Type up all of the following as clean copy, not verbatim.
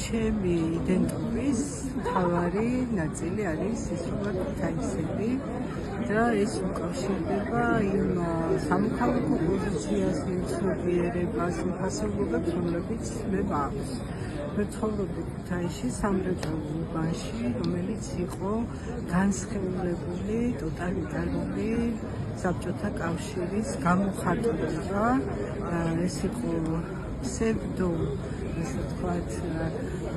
ჩემი იდენტობის მთავარი ნაწილი არის ის, რომ ქუთაისელი და ეს უკავშირდება იმ სამოქალაქო პოზიციას, მცოდიერებას, ფასეულობებს, რომლებიც მე მაქვს. მე ცხოვრობდი ქუთაისში სამრეწველო უბანში, რომელიც იყო განსხეულებული ტოტალიტარული საბჭოთა კავშირის გამოხატულება. ეს იყო ფსევდო, ასე ვთქვათ,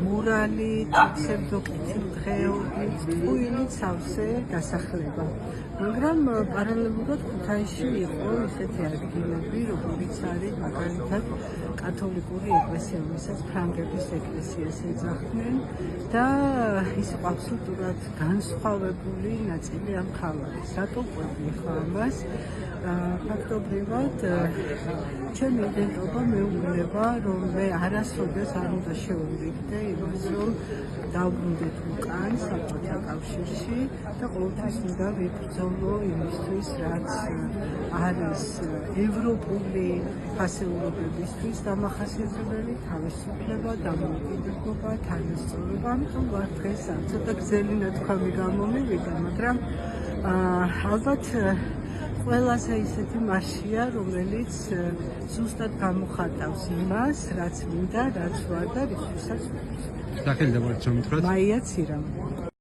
მორალი, ფსევდო კეთილდღეობით, ტყუილი სავსე დასახლება. მაგრამ პარალელურად ქუთაისში იყო ისეთი ადგილები, როგორიც არის მაგალითად კათოლიკური ეკლესია, რომელსაც ფრანგების ეკლესიას ეძახდნენ და ის იყო აბსოლუტურად განსხვავებული ნაწილი ამ ქალაქის. რატო ყვები ხა ამას? ფაქტობრივად ჩემი იდენტობა მეუბნება, რომ მე არასოდეს არ უნდა შევდივდე იმას, რომ დავბრუნდეთ უკან საბჭოთა კავშირში და ყოველთვის უნდა ვიბრძოლო იმისთვის, რაც არის ევროპული ფასეულობებისთვის დამახასიათებელი, თავისუფლება, დამოუკიდებლობა, თანასწორობა. ამიტომ ვარ დღეს ცოტა გრძელი ნათქვამი გამომივიდა, მაგრამ ალბათ ყველაზე ისეთი მარშია, რომელიც ზუსტად გამოხატავს იმას, რაც მინდა, რაც ვარ და რისთვისაც ვარ. სახელმწიფო მოიწონთ რა? მაია ცირამო.